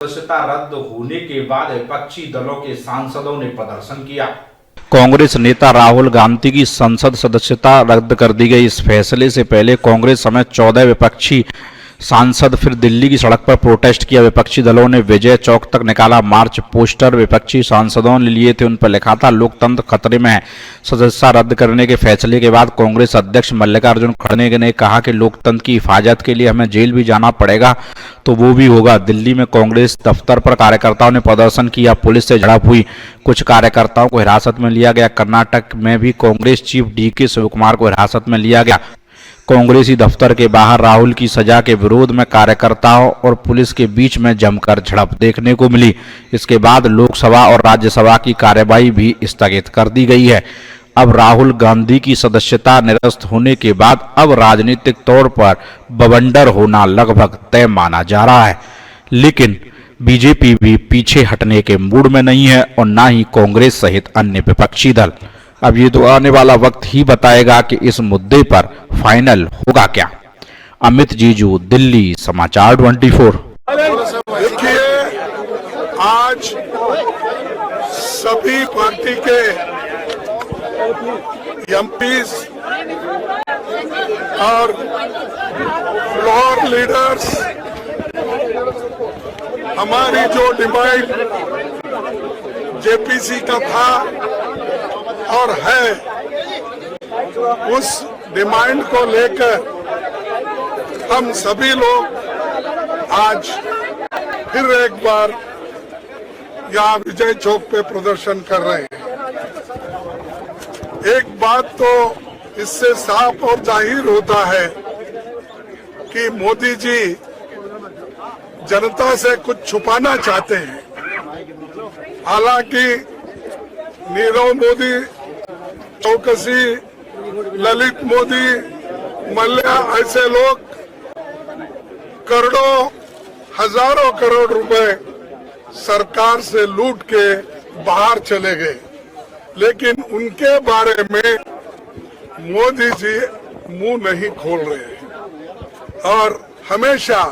सदस्यता रद्द होने के बाद विपक्षी दलों के सांसदों ने प्रदर्शन किया। कांग्रेस नेता राहुल गांधी की संसद सदस्यता रद्द कर दी गई। इस फैसले से पहले कांग्रेस समेत 14 विपक्षी सांसद फिर दिल्ली की सड़क पर प्रोटेस्ट किया। विपक्षी दलों ने विजय चौक तक निकाला मार्च। पोस्टर विपक्षी सांसदों ने लिए थे, उन पर लिखा था लोकतंत्र खतरे में है। सदस्यता रद्द करने के फैसले के बाद कांग्रेस अध्यक्ष मल्लिकार्जुन खड़गे ने कहा कि लोकतंत्र की हिफाजत के लिए हमें जेल भी जाना पड़ेगा तो वो भी होगा। दिल्ली में कांग्रेस दफ्तर पर कार्यकर्ताओं ने प्रदर्शन किया, पुलिस से झड़प हुई, कुछ कार्यकर्ताओं को हिरासत में लिया गया। कर्नाटक में भी कांग्रेस चीफ डीके शिवकुमार को हिरासत में लिया गया। कांग्रेसी दफ्तर के बाहर राहुल की सजा के विरोध में कार्यकर्ताओं और पुलिस के बीच में जमकर झड़प देखने को मिली। इसके बाद लोकसभा और राज्यसभा की कार्यवाही भी स्थगित कर दी गई है। अब राहुल गांधी की सदस्यता निरस्त होने के बाद अब राजनीतिक तौर पर बवंडर होना लगभग तय माना जा रहा है, लेकिन बीजेपी भी पीछे हटने के मूड में नहीं है और ना ही कांग्रेस सहित अन्य विपक्षी दल। अब ये तो आने वाला वक्त ही बताएगा कि इस मुद्दे पर फाइनल होगा क्या। अमित जीजू, दिल्ली समाचार 24। देखिए, आज सभी पार्टी के एमपीज और फ्लोर लीडर्स हमारी जो डिमांड जेपीसी का था और है, उस डिमांड को लेकर हम सभी लोग आज फिर एक बार यहाँ विजय चौक पे प्रदर्शन कर रहे हैं। एक बात तो इससे साफ और जाहिर होता है कि मोदी जी जनता से कुछ छुपाना चाहते हैं। हालांकि नीरव मोदी, चौकसी, ललित मोदी, मल्ल्या ऐसे लोग करोड़ों, हजारों करोड़ रुपए सरकार से लूट के बाहर चले गए, लेकिन उनके बारे में मोदी जी मुंह नहीं खोल रहे हैं और हमेशा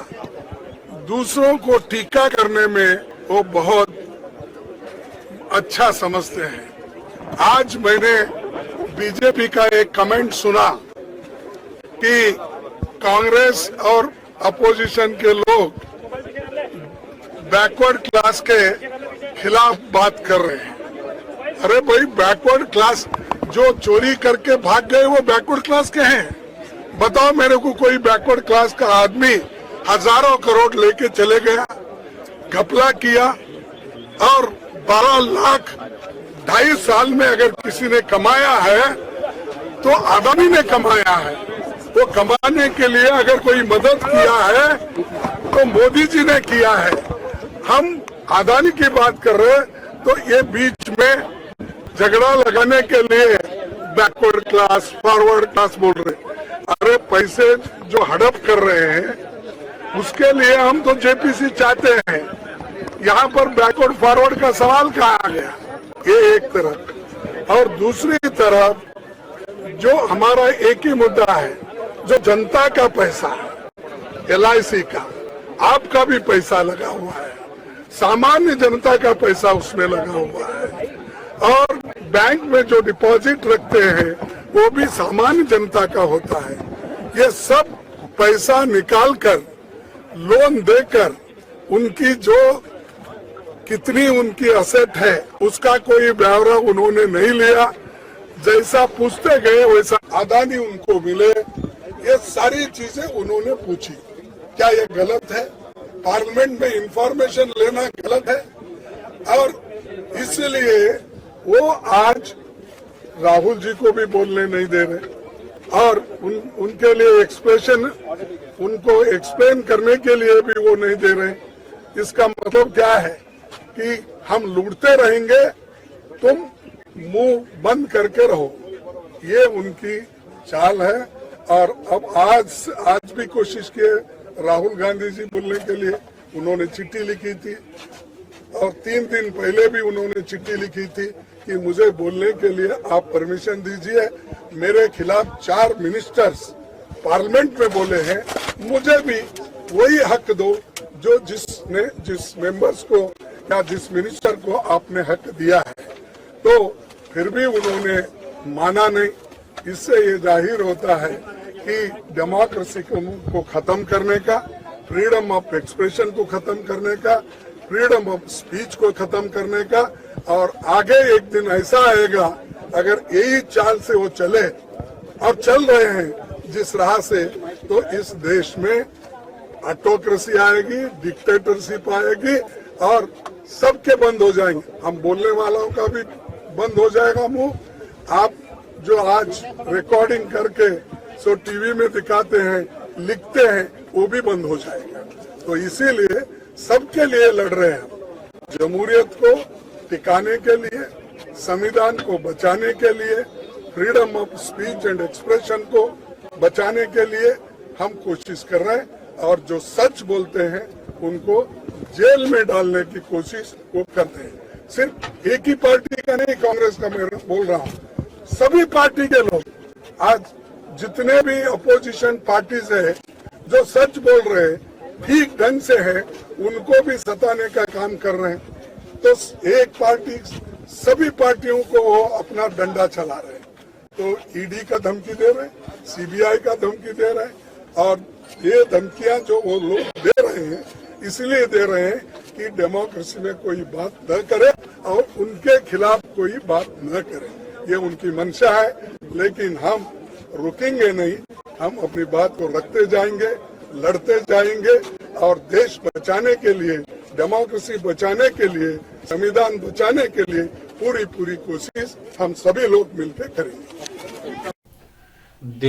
दूसरों को टीका करने में वो बहुत अच्छा समझते हैं। आज मैंने बीजेपी का एक कमेंट सुना कि कांग्रेस और अपोजिशन के लोग बैकवर्ड क्लास के खिलाफ बात कर रहे हैं। अरे भाई, बैकवर्ड क्लास जो चोरी करके भाग गए वो बैकवर्ड क्लास के हैं? बताओ मेरे को कोई बैकवर्ड क्लास का आदमी हजारों करोड़ लेके चले गया, घपला किया और 12 लाख 2.5 साल में अगर किसी ने कमाया है तो अदानी ने कमाया है। वो कमाने के लिए अगर कोई मदद किया है तो मोदी जी ने किया है। हम अदानी की बात कर रहे हैं तो ये बीच में झगड़ा लगाने के लिए बैकवर्ड क्लास, फॉरवर्ड क्लास बोल रहे। अरे पैसे जो हड़प कर रहे हैं उसके लिए हम तो जेपीसी चाहते हैं। यहाँ पर बैकवर्ड फॉरवर्ड का सवाल कहाँ आ गया? ये एक तरफ, और दूसरी तरफ जो हमारा एक ही मुद्दा है, जो जनता का पैसा, LIC का, आपका भी पैसा लगा हुआ है, सामान्य जनता का पैसा उसमें लगा हुआ है, और बैंक में जो डिपॉजिट रखते हैं वो भी सामान्य जनता का होता है। ये सब पैसा निकालकर लोन देकर उनकी जो कितनी उनकी असेट है उसका कोई ब्यौरा उन्होंने नहीं लिया। जैसा पूछते गए वैसा अदानी उनको मिले, ये सारी चीजें उन्होंने पूछी। क्या ये गलत है? पार्लियामेंट में इंफॉर्मेशन लेना गलत है? और इसलिए वो आज राहुल जी को भी बोलने नहीं दे रहे और उनके लिए उनको एक्सप्लेन करने के लिए भी वो नहीं दे रहे। इसका मतलब क्या है कि हम लूटते रहेंगे, तुम मुंह बंद करके रहो, ये उनकी चाल है। और अब आज भी कोशिश किए राहुल गांधी जी बोलने के लिए, उन्होंने चिट्ठी लिखी थी और 3 दिन पहले भी उन्होंने चिट्ठी लिखी थी कि मुझे बोलने के लिए आप परमिशन दीजिए। मेरे खिलाफ 4 मिनिस्टर्स पार्लियामेंट में बोले हैं, मुझे भी वही हक दो जो जिस आपने जिस मेंबर्स को या जिस मिनिस्टर को आपने हक दिया है, तो फिर भी उन्होंने माना नहीं। इससे ये जाहिर होता है कि डेमोक्रेसी को खत्म करने का, फ्रीडम ऑफ एक्सप्रेशन को खत्म करने का, फ्रीडम ऑफ स्पीच को खत्म करने का, और आगे एक दिन ऐसा आएगा अगर यही चाल से वो चले और चल रहे हैं जिस राह से, तो इस देश में ऑटोक्रेसी आएगी, डिक्टेटरशिप आएगी और सबके बंद हो जाएंगे। हम बोलने वालों का भी बंद हो जाएगा मुंह। आप जो आज रिकॉर्डिंग करके सो टीवी में दिखाते हैं, लिखते हैं, वो भी बंद हो जाएगा। तो इसीलिए सबके लिए लड़ रहे हैं। जमहूरियत को टिकाने के लिए, संविधान को बचाने के लिए, freedom of speech and expression को बचाने के लिए हम कोशिश कर रहे हैं, और जो सच बोलते हैं उनको जेल में डालने की कोशिश वो करते हैं। सिर्फ एक ही पार्टी का नहीं, कांग्रेस का मैं बोल रहा हूँ, सभी पार्टी के लोग आज जितने भी अपोजिशन पार्टीज है जो सच बोल रहे हैं, ठीक ढंग से है, उनको भी सताने का काम कर रहे हैं। तो एक पार्टी सभी पार्टियों को वो अपना डंडा चला रहे हैं। तो ईडी का धमकी दे रहे हैं, सीबीआई का धमकी दे रहे हैं, और ये धमकियां जो वो लोग दे रहे हैं इसलिए दे रहे हैं कि डेमोक्रेसी में कोई बात न करे और उनके खिलाफ कोई बात न करे। ये उनकी मंशा है, लेकिन हम रुकेंगे नहीं। हम अपनी बात को रखते जाएंगे, लड़ते जाएंगे, और देश बचाने के लिए, डेमोक्रेसी बचाने के लिए, संविधान बचाने के लिए पूरी कोशिश हम सभी लोग मिलकर करेंगे।